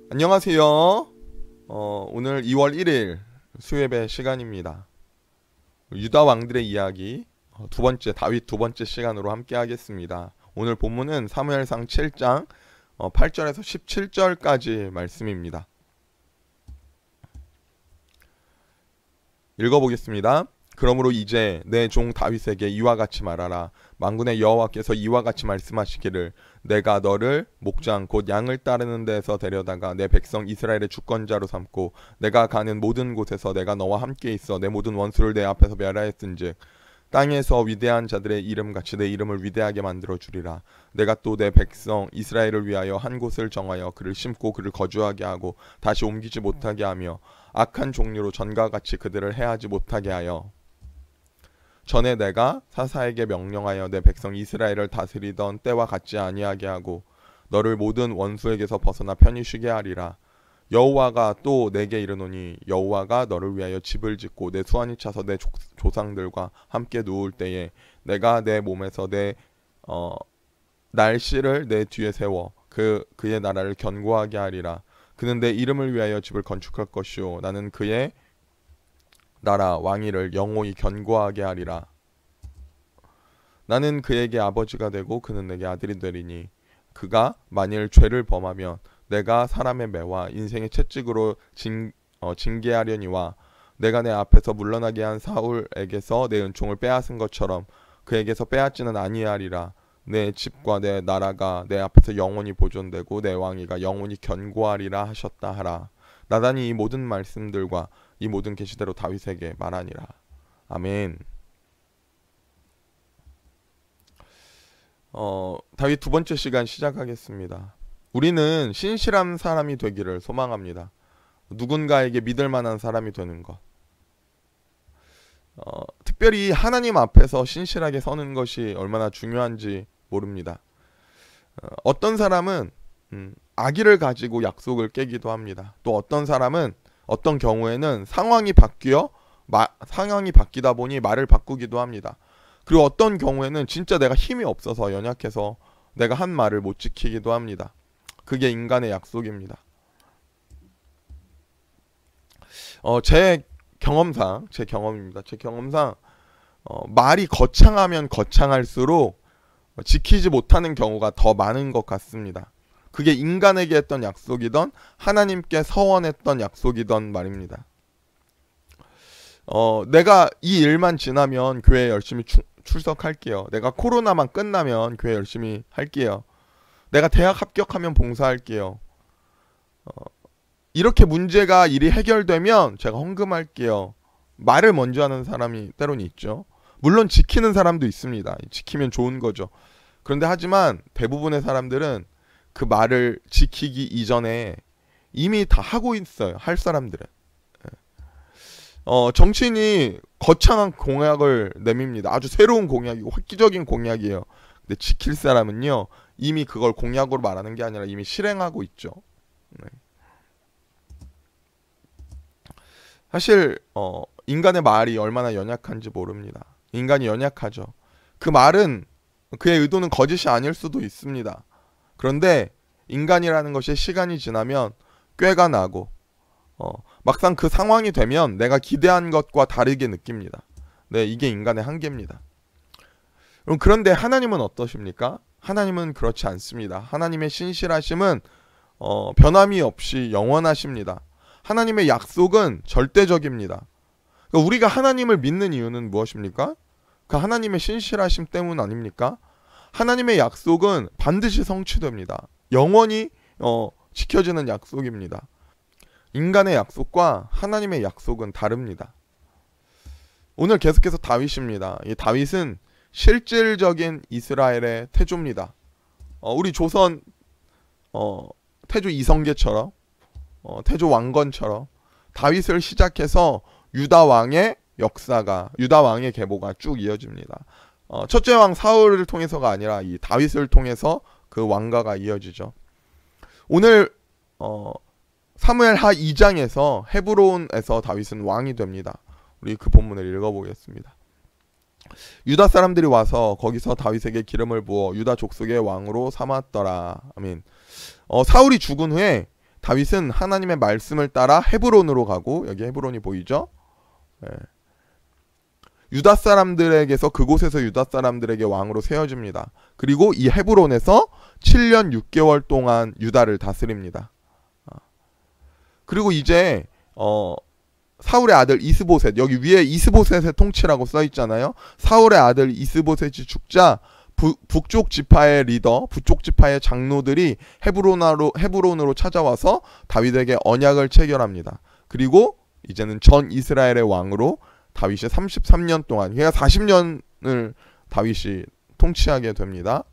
안녕하세요. 오늘 2월 1일 수요예배 시간입니다. 유다 왕들의 이야기 다윗 두 번째 시간으로 함께 하겠습니다. 오늘 본문은 사무엘상 7장 8절에서 17절까지 말씀입니다. 읽어보겠습니다. 그러므로 이제 내 종 다윗에게 이와 같이 말하라. 만군의 여호와께서 이와 같이 말씀하시기를 내가 너를 목장 곧 양을 따르는 데에서 데려다가 내 백성 이스라엘의 주권자로 삼고 내가 가는 모든 곳에서 내가 너와 함께 있어 내 모든 원수를 내 앞에서 멸하였은즉 땅에서 위대한 자들의 이름같이 내 이름을 위대하게 만들어 주리라. 내가 또 내 백성 이스라엘을 위하여 한 곳을 정하여 그를 심고 그를 거주하게 하고 다시 옮기지 못하게 하며 악한 종류로 전과 같이 그들을 해하지 못하게 하여 전에 내가 사사에게 명령하여 내 백성 이스라엘을 다스리던 때와 같지 아니하게 하고 너를 모든 원수에게서 벗어나 편히 쉬게 하리라. 여호와가 또 내게 이르노니 여호와가 너를 위하여 집을 짓고 내 수완이 차서 내 조상들과 함께 누울 때에 내가 내 몸에서 내 날씨를 내 뒤에 세워 그의 나라를 견고하게 하리라. 그는 내 이름을 위하여 집을 건축할 것이요 나는 그의 나라 왕위를 영원히 견고하게 하리라. 나는 그에게 아버지가 되고 그는 내게 아들이 되리니 그가 만일 죄를 범하면 내가 사람의 매와 인생의 채찍으로 징계하려니와 내가 내 앞에서 물러나게 한 사울에게서 내 은총을 빼앗은 것처럼 그에게서 빼앗지는 아니하리라. 내 집과 내 나라가 내 앞에서 영원히 보존되고 내 왕위가 영원히 견고하리라 하셨다 하라. 나단이 이 모든 말씀들과 이 모든 계시대로 다윗에게 말하니라. 아멘. 다윗 두 번째 시간 시작하겠습니다. 우리는 신실한 사람이 되기를 소망합니다. 누군가에게 믿을 만한 사람이 되는 것. 특별히 하나님 앞에서 신실하게 서는 것이 얼마나 중요한지 모릅니다. 어떤 사람은 악의를 가지고 약속을 깨기도 합니다. 또 어떤 사람은 어떤 경우에는 상황이 바뀌다 보니 말을 바꾸기도 합니다. 그리고 어떤 경우에는 진짜 내가 힘이 없어서 연약해서 내가 한 말을 못 지키기도 합니다. 그게 인간의 약속입니다. 제 경험입니다. 제 경험상 말이 거창하면 거창할수록 지키지 못하는 경우가 더 많은 것 같습니다. 그게 인간에게 했던 약속이던 하나님께 서원했던 약속이던 말입니다. 내가 이 일만 지나면 교회에 열심히 출석할게요. 내가 코로나만 끝나면 교회 열심히 할게요. 내가 대학 합격하면 봉사할게요. 이렇게 일이 해결되면 제가 헌금할게요. 말을 먼저 하는 사람이 때로는 있죠. 물론 지키는 사람도 있습니다. 지키면 좋은 거죠. 그런데 하지만 대부분의 사람들은 그 말을 지키기 이전에 이미 다 하고 있어요. 할 사람들은. 정치인이 거창한 공약을 내밉니다. 아주 새로운 공약이고 획기적인 공약이에요. 근데 지킬 사람은요 이미 그걸 공약으로 말하는 게 아니라 이미 실행하고 있죠. 네. 사실 인간의 말이 얼마나 연약한지 모릅니다. 인간이 연약하죠. 그 말은 그의 의도는 거짓이 아닐 수도 있습니다. 그런데 인간이라는 것이 시간이 지나면 꾀가 나고 막상 그 상황이 되면 내가 기대한 것과 다르게 느낍니다. 네, 이게 인간의 한계입니다. 그런데 하나님은 어떠십니까? 하나님은 그렇지 않습니다. 하나님의 신실하심은 변함이 없이 영원하십니다. 하나님의 약속은 절대적입니다. 그러니까 우리가 하나님을 믿는 이유는 무엇입니까? 그 하나님의 신실하심 때문 아닙니까? 하나님의 약속은 반드시 성취됩니다. 영원히 지켜지는 약속입니다. 인간의 약속과 하나님의 약속은 다릅니다. 오늘 계속해서 다윗입니다. 이 다윗은 실질적인 이스라엘의 태조입니다. 우리 조선 태조 이성계처럼 태조 왕건처럼 다윗을 시작해서 유다 왕의 계보가 쭉 이어집니다. 첫째 왕 사울을 통해서가 아니라 이 다윗을 통해서 그 왕가가 이어지죠. 오늘 사무엘하 2장에서 헤브론에서 다윗은 왕이 됩니다. 우리 그 본문을 읽어보겠습니다. 유다 사람들이 와서 거기서 다윗에게 기름을 부어 유다 족속의 왕으로 삼았더라. 아멘. 사울이 죽은 후에 다윗은 하나님의 말씀을 따라 헤브론으로 가고, 여기 헤브론이 보이죠? 예. 유다 사람들에게서, 그곳에서 유다 사람들에게 왕으로 세워집니다. 그리고 이 헤브론에서 7년 6개월 동안 유다를 다스립니다. 그리고 이제 사울의 아들 이스보셋, 여기 위에 이스보셋의 통치라고 써 있잖아요. 사울의 아들 이스보셋이 죽자 북쪽 지파의 리더, 북쪽 지파의 장로들이 헤브론으로 찾아와서 다윗에게 언약을 체결합니다. 그리고 이제는 전 이스라엘의 왕으로 다윗이 33년 동안, 그러니까 40년을 다윗이 통치하게 됩니다.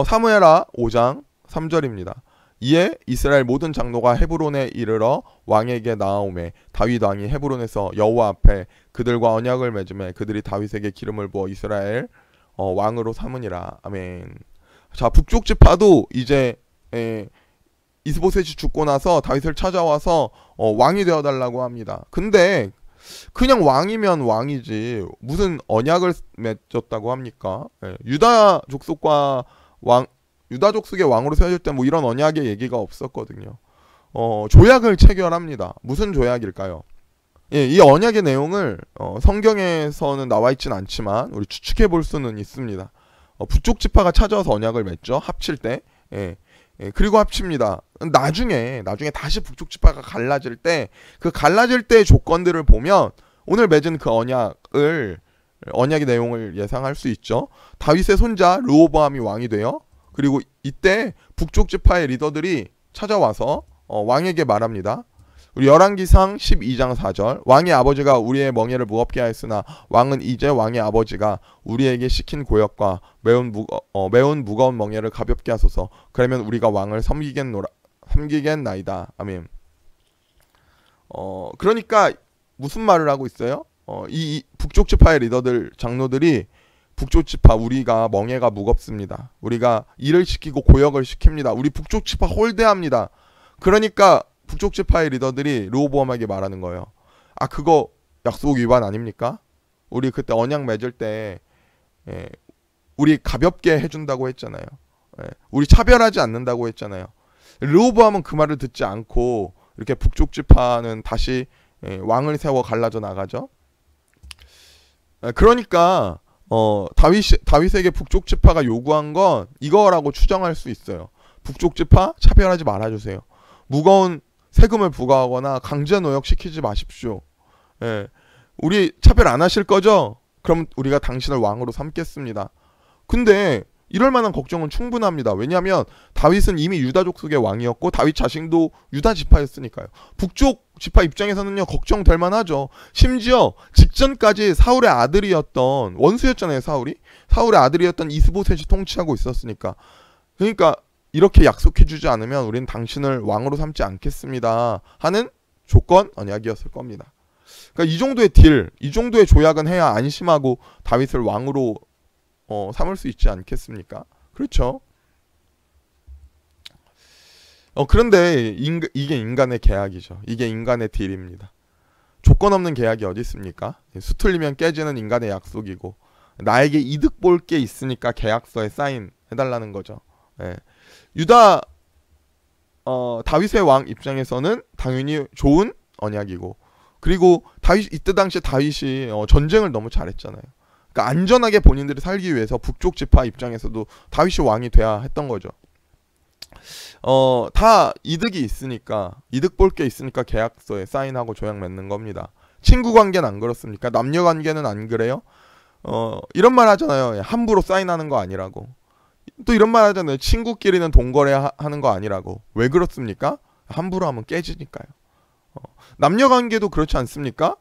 사무엘하 5장 3절입니다. 이에 이스라엘 모든 장로가 헤브론에 이르러 왕에게 나아오매 다윗 왕이 헤브론에서 여호와 앞에 그들과 언약을 맺음에 그들이 다윗에게 기름을 부어 이스라엘 왕으로 삼으니라. 아멘. 자, 북쪽 지파도 이제 이스보셋이 죽고 나서 다윗을 찾아와서 왕이 되어달라고 합니다. 근데 그냥 왕이면 왕이지 무슨 언약을 맺었다고 합니까? 유다 족속의 왕으로 세워질 때 뭐 이런 언약의 얘기가 없었거든요. 조약을 체결합니다. 무슨 조약일까요? 이 언약의 내용을 성경에서는 나와 있지는 않지만 우리 추측해 볼 수는 있습니다. 북쪽 지파가 찾아와서 언약을 맺죠. 합칠 때. 그리고 합칩니다. 나중에 다시 북쪽 지파가 갈라질 때, 그 갈라질 때의 조건들을 보면 오늘 맺은 그 언약의 내용을 예상할 수 있죠. 다윗의 손자 르호보암이 왕이 되어, 그리고 이때 북쪽 지파의 리더들이 찾아와서 왕에게 말합니다. 우리 열왕기상 12장 4절, 왕의 아버지가 우리의 멍에를 무겁게 하였으나 왕은 이제 왕의 아버지가 우리에게 시킨 고역과 매운 무거운 멍에를 가볍게 하소서. 그러면 우리가 왕을 섬기겠나이다. 아멘. 그러니까 무슨 말을 하고 있어요? 이 북쪽 지파의 리더들, 장로들이 북쪽 지파, 우리가 멍에가 무겁습니다. 우리가 일을 시키고 고역을 시킵니다. 우리 북쪽 지파 홀대합니다. 그러니까 북쪽 지파의 리더들이 르호보암에게 말하는 거예요. 아, 그거 약속 위반 아닙니까? 우리 그때 언약 맺을 때 우리 가볍게 해준다고 했잖아요. 우리 차별하지 않는다고 했잖아요. 르호보암은 그 말을 듣지 않고 이렇게 북쪽 지파는 다시 왕을 세워 갈라져 나가죠. 그러니까 다윗에게 북쪽 지파가 요구한 건 이거라고 추정할 수 있어요. 북쪽 지파 차별하지 말아주세요. 무거운 세금을 부과하거나 강제 노역시키지 마십시오. 우리 차별 안 하실 거죠? 그럼 우리가 당신을 왕으로 삼겠습니다. 근데 이럴 만한 걱정은 충분합니다. 왜냐하면 다윗은 이미 유다 족속의 왕이었고 다윗 자신도 유다 지파였으니까요. 북쪽 지파 입장에서는요, 걱정될 만하죠. 심지어 직전까지 사울의 아들이었던, 원수였잖아요, 사울의 아들이었던 이스보셋이 통치하고 있었으니까. 그러니까 이렇게 약속해주지 않으면 우리는 당신을 왕으로 삼지 않겠습니다 하는 조건 언약이었을 겁니다. 그러니까 이 정도의 이 정도의 조약은 해야 안심하고 다윗을 왕으로 삼을 수 있지 않겠습니까? 그렇죠. 그런데 이게 인간의 계약이죠. 이게 인간의 딜입니다. 조건 없는 계약이 어디 있습니까? 수틀리면 깨지는 인간의 약속이고, 나에게 이득 볼 게 있으니까 계약서에 사인해달라는 거죠. 다윗의 왕 입장에서는 당연히 좋은 언약이고, 그리고 이때 당시에 다윗이 전쟁을 너무 잘했잖아요. 그러니까 안전하게 본인들이 살기 위해서 북쪽 지파 입장에서도 다윗이 왕이 돼야 했던 거죠. 다 이득이 있으니까, 이득 볼 게 있으니까 계약서에 사인하고 조약 맺는 겁니다. 친구 관계는 안 그렇습니까? 남녀 관계는 안 그래요? 이런 말 하잖아요. 함부로 사인하는 거 아니라고. 또 이런 말 하잖아요. 친구끼리는 동거래 하는 거 아니라고. 왜 그렇습니까? 함부로 하면 깨지니까요. 남녀 관계도 그렇지 않습니까?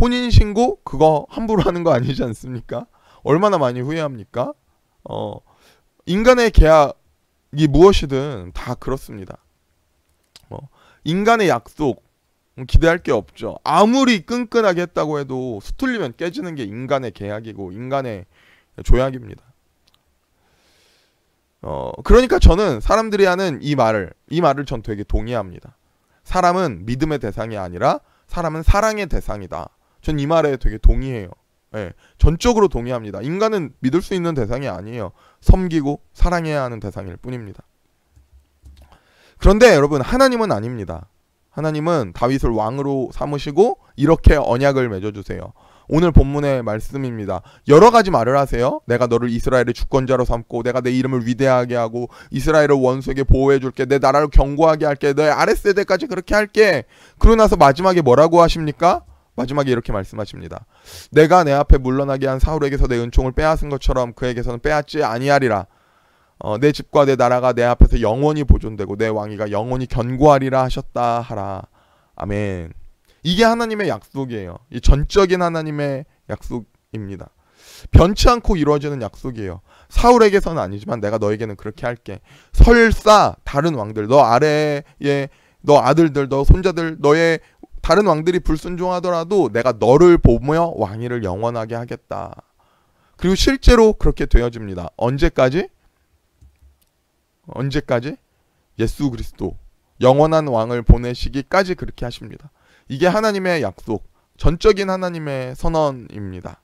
혼인신고 그거 함부로 하는 거 아니지 않습니까? 얼마나 많이 후회합니까? 인간의 계약이 무엇이든 다 그렇습니다. 인간의 약속 기대할 게 없죠. 아무리 끈끈하게 했다고 해도 수틀리면 깨지는 게 인간의 계약이고 인간의 조약입니다. 그러니까 저는 사람들이 하는 이 말을 전 되게 동의합니다. 사람은 믿음의 대상이 아니라 사람은 사랑의 대상이다. 전 이 말에 되게 동의해요. 예, 전적으로 동의합니다. 인간은 믿을 수 있는 대상이 아니에요. 섬기고 사랑해야 하는 대상일 뿐입니다. 그런데 여러분, 하나님은 아닙니다. 하나님은 다윗을 왕으로 삼으시고 이렇게 언약을 맺어주세요. 오늘 본문의 말씀입니다. 여러 가지 말을 하세요. 내가 너를 이스라엘의 주권자로 삼고 내가 내 이름을 위대하게 하고 이스라엘을 원수에게 보호해줄게. 내 나라를 견고하게 할게. 너의 아랫세대까지 그렇게 할게. 그러고 나서 마지막에 뭐라고 하십니까? 마지막에 이렇게 말씀하십니다. 내가 내 앞에 물러나게 한 사울에게서 내 은총을 빼앗은 것처럼 그에게서는 빼앗지 아니하리라. 내 집과 내 나라가 내 앞에서 영원히 보존되고 내 왕위가 영원히 견고하리라 하셨다 하라. 아멘. 이게 하나님의 약속이에요. 이 전적인 하나님의 약속입니다. 변치 않고 이루어지는 약속이에요. 사울에게서는 아니지만 내가 너에게는 그렇게 할게. 설사 다른 왕들, 너 아래에 너 아들들, 너 손자들, 너의 다른 왕들이 불순종하더라도 내가 너를 보며 왕위를 영원하게 하겠다. 그리고 실제로 그렇게 되어집니다. 언제까지? 예수 그리스도 영원한 왕을 보내시기까지 그렇게 하십니다. 이게 하나님의 약속, 전적인 하나님의 선언입니다.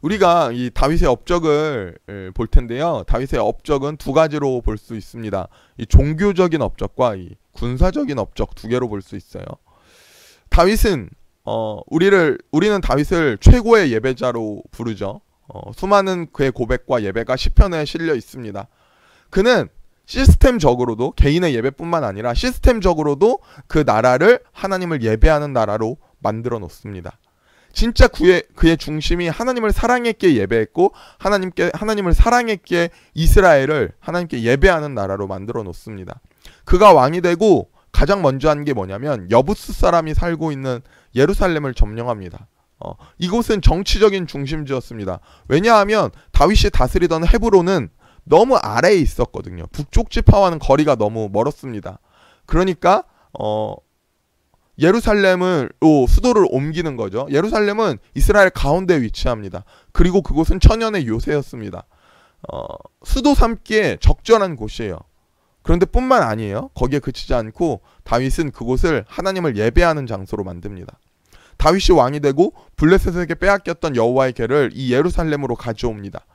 우리가 이 다윗의 업적을 볼 텐데요. 다윗의 업적은 두 가지로 볼 수 있습니다. 이 종교적인 업적과 이 군사적인 업적 두 개로 볼 수 있어요. 다윗은 우리는 다윗을 최고의 예배자로 부르죠. 수많은 그의 고백과 예배가 시편에 실려 있습니다. 그는 시스템적으로도 개인의 예배뿐만 아니라 시스템적으로도 그 나라를 하나님을 예배하는 나라로 만들어 놓습니다. 진짜 그의 중심이 하나님을 사랑했기에 예배했고 하나님을 사랑했기에 이스라엘을 하나님께 예배하는 나라로 만들어 놓습니다. 그가 왕이 되고 가장 먼저 한 게 뭐냐면 여부스 사람이 살고 있는 예루살렘을 점령합니다. 이곳은 정치적인 중심지였습니다. 왜냐하면 다윗이 다스리던 헤브론은 너무 아래에 있었거든요. 북쪽 지파와는 거리가 너무 멀었습니다. 그러니까 예루살렘으로 수도를 옮기는 거죠. 예루살렘은 이스라엘 가운데에 위치합니다. 그리고 그곳은 천연의 요새였습니다. 수도 삼기에 적절한 곳이에요. 그런데 뿐만 아니에요. 거기에 그치지 않고 다윗은 그곳을 하나님을 예배하는 장소로 만듭니다. 다윗이 왕이 되고 블레셋에게 빼앗겼던 여호와의 궤를 이 예루살렘으로 가져옵니다.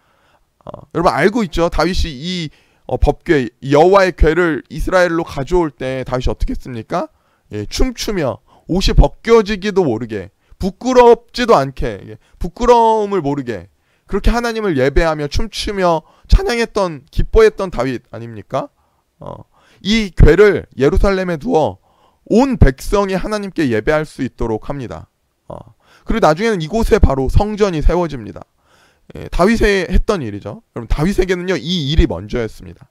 여러분 알고 있죠? 다윗이 이 법궤, 여호와의 궤를 이스라엘로 가져올 때 다윗이 어떻게 했습니까? 춤추며 옷이 벗겨지기도 모르게, 부끄럽지도 않게, 부끄러움을 모르게 그렇게 하나님을 예배하며 춤추며 찬양했던, 기뻐했던 다윗 아닙니까? 이 궤를 예루살렘에 두어 온 백성이 하나님께 예배할 수 있도록 합니다. 그리고 나중에는 이곳에 바로 성전이 세워집니다. 다윗이 했던 일이죠. 여러분 다윗에게는요 이 일이 먼저였습니다.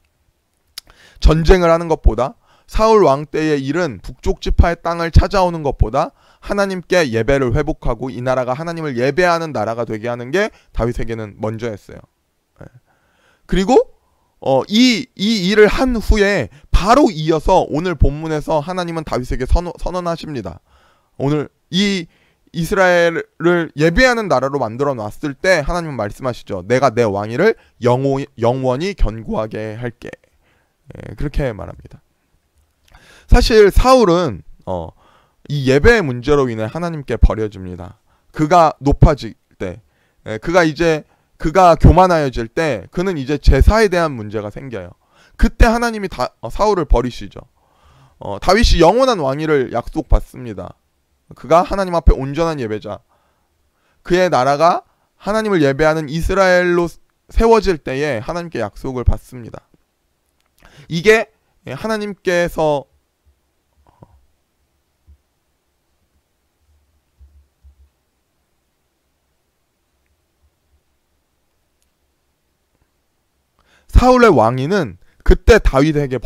전쟁을 하는 것보다, 사울 왕 때의 일은 북쪽 지파의 땅을 찾아오는 것보다 하나님께 예배를 회복하고 이 나라가 하나님을 예배하는 나라가 되게 하는 게 다윗에게는 먼저였어요. 그리고 이 일을 한 후에 바로 이어서 오늘 본문에서 하나님은 다윗에게 선언하십니다. 오늘 이 이스라엘을 예배하는 나라로 만들어 놨을 때 하나님은 말씀하시죠. 내가 내 왕위를 영원히 견고하게 할게. 그렇게 말합니다. 사실 사울은 이 예배의 문제로 인해 하나님께 버려집니다. 그가 높아질 때, 그가 교만하여질 때 그는 이제 제사에 대한 문제가 생겨요. 그때 하나님이 사울을 버리시죠. 다윗이 영원한 왕위를 약속받습니다. 그가 하나님 앞에 온전한 예배자, 그의 나라가 하나님을 예배하는 이스라엘로 세워질 때에 하나님께 약속을 받습니다. 이게 하나님께서 사울의 왕위는 그때 다윗에게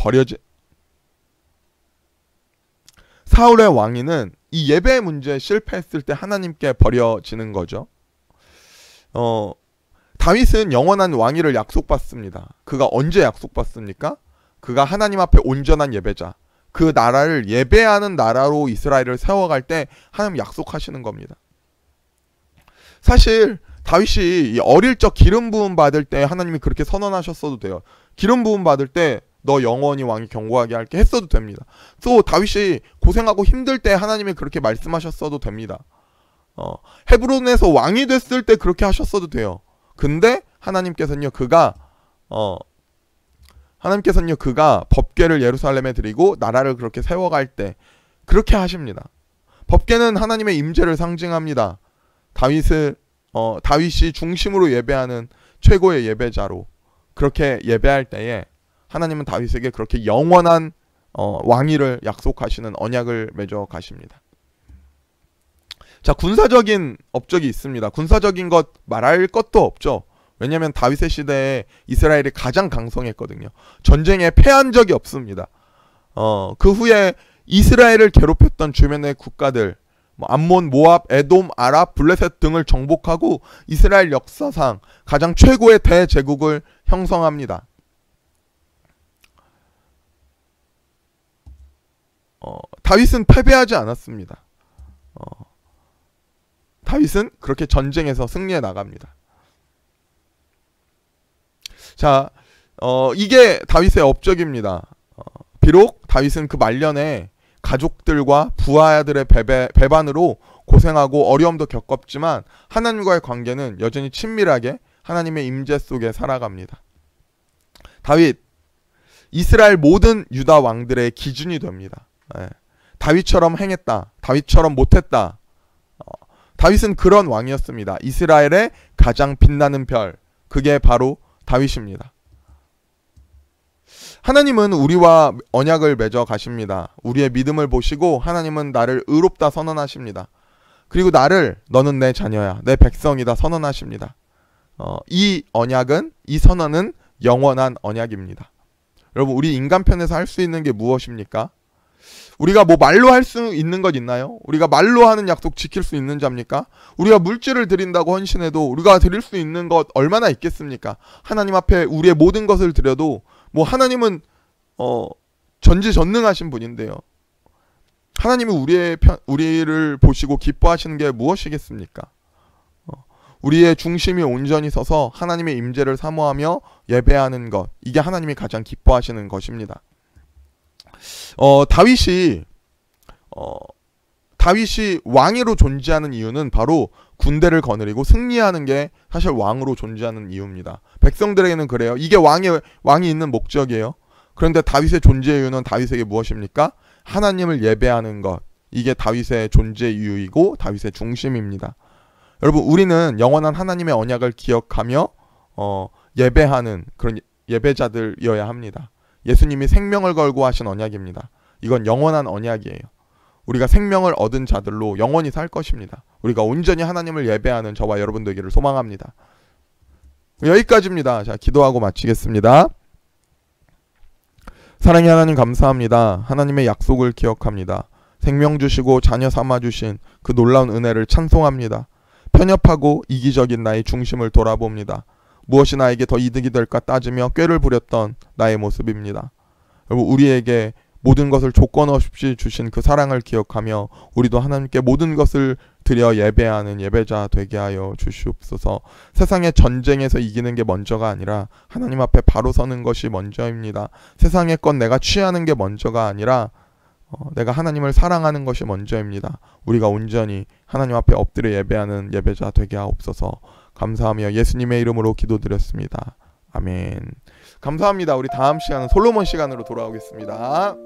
사울의 왕위는 이 예배 문제에 실패했을 때 하나님께 버려지는 거죠. 다윗은 영원한 왕위를 약속받습니다. 그가 언제 약속받습니까? 그가 하나님 앞에 온전한 예배자, 그 나라를 예배하는 나라로 이스라엘을 세워갈 때 하나님 약속하시는 겁니다. 사실 다윗이 어릴 적 기름 부음 받을 때 하나님이 그렇게 선언하셨어도 돼요. 기름 부음 받을 때 너 영원히 왕이 경고하게 할게 했어도 됩니다. 또 다윗이 고생하고 힘들 때 하나님이 그렇게 말씀하셨어도 됩니다. 헤브론에서 왕이 됐을 때 그렇게 하셨어도 돼요. 근데 하나님께서는요 그가 법궤를 예루살렘에 드리고 나라를 그렇게 세워갈 때 그렇게 하십니다. 법궤는 하나님의 임재를 상징합니다. 다윗이 중심으로 예배하는 최고의 예배자로 그렇게 예배할 때에 하나님은 다윗에게 그렇게 영원한 왕위를 약속하시는 언약을 맺어 가십니다. 자, 군사적인 업적이 있습니다. 군사적인 것 말할 것도 없죠. 왜냐하면 다윗의 시대에 이스라엘이 가장 강성했거든요. 전쟁에 패한 적이 없습니다. 그 후에 이스라엘을 괴롭혔던 주변의 국가들 암몬, 모압, 에돔, 아랍, 블레셋 등을 정복하고 이스라엘 역사상 가장 최고의 대제국을 형성합니다. 다윗은 패배하지 않았습니다. 다윗은 그렇게 전쟁에서 승리해 나갑니다. 자, 이게 다윗의 업적입니다. 비록 다윗은 그 말년에 가족들과 부하들의 배반으로 고생하고 어려움도 겪었지만 하나님과의 관계는 여전히 친밀하게 하나님의 임재 속에 살아갑니다. 다윗, 이스라엘 모든 유다 왕들의 기준이 됩니다. 다윗처럼 행했다, 다윗처럼 못했다. 다윗은 그런 왕이었습니다. 이스라엘의 가장 빛나는 별, 그게 바로 다윗입니다. 하나님은 우리와 언약을 맺어 가십니다. 우리의 믿음을 보시고 하나님은 나를 의롭다 선언하십니다. 그리고 나를 너는 내 자녀야, 내 백성이다 선언하십니다. 이 언약은, 이 선언은 영원한 언약입니다. 여러분, 우리 인간편에서 할 수 있는 게 무엇입니까? 우리가 뭐 말로 할 수 있는 것 있나요? 우리가 말로 하는 약속 지킬 수 있는 자입니까? 우리가 물질을 드린다고 헌신해도 우리가 드릴 수 있는 것 얼마나 있겠습니까? 하나님 앞에 우리의 모든 것을 드려도 뭐 하나님은 전지전능하신 분인데요. 하나님이 우리를 보시고 기뻐하시는 게 무엇이겠습니까? 우리의 중심이 온전히 서서 하나님의 임재를 사모하며 예배하는 것, 이게 하나님이 가장 기뻐하시는 것입니다. 다윗이 왕위로 존재하는 이유는 바로 군대를 거느리고 승리하는 게 사실 왕으로 존재하는 이유입니다. 백성들에게는 그래요. 이게 왕이 있는 목적이에요. 그런데 다윗의 존재 이유는 다윗에게 무엇입니까? 하나님을 예배하는 것. 이게 다윗의 존재 이유이고 다윗의 중심입니다. 여러분, 우리는 영원한 하나님의 언약을 기억하며 예배하는 그런 예배자들이어야 합니다. 예수님이 생명을 걸고 하신 언약입니다. 이건 영원한 언약이에요. 우리가 생명을 얻은 자들로 영원히 살 것입니다. 우리가 온전히 하나님을 예배하는 저와 여러분 되기를 소망합니다. 여기까지입니다. 자, 기도하고 마치겠습니다. 사랑의 하나님, 감사합니다. 하나님의 약속을 기억합니다. 생명 주시고 자녀 삼아 주신 그 놀라운 은혜를 찬송합니다. 편협하고 이기적인 나의 중심을 돌아봅니다. 무엇이 나에게 더 이득이 될까 따지며 꾀를 부렸던 나의 모습입니다. 여러분, 우리에게 모든 것을 조건 없이 주신 그 사랑을 기억하며 우리도 하나님께 모든 것을 드려 예배하는 예배자 되게 하여 주시옵소서. 세상의 전쟁에서 이기는 게 먼저가 아니라 하나님 앞에 바로 서는 것이 먼저입니다. 세상의 것 내가 취하는 게 먼저가 아니라 내가 하나님을 사랑하는 것이 먼저입니다. 우리가 온전히 하나님 앞에 엎드려 예배하는 예배자 되게 하옵소서. 감사하며 예수님의 이름으로 기도드렸습니다. 아멘. 감사합니다. 우리 다음 시간은 솔로몬 시간으로 돌아오겠습니다.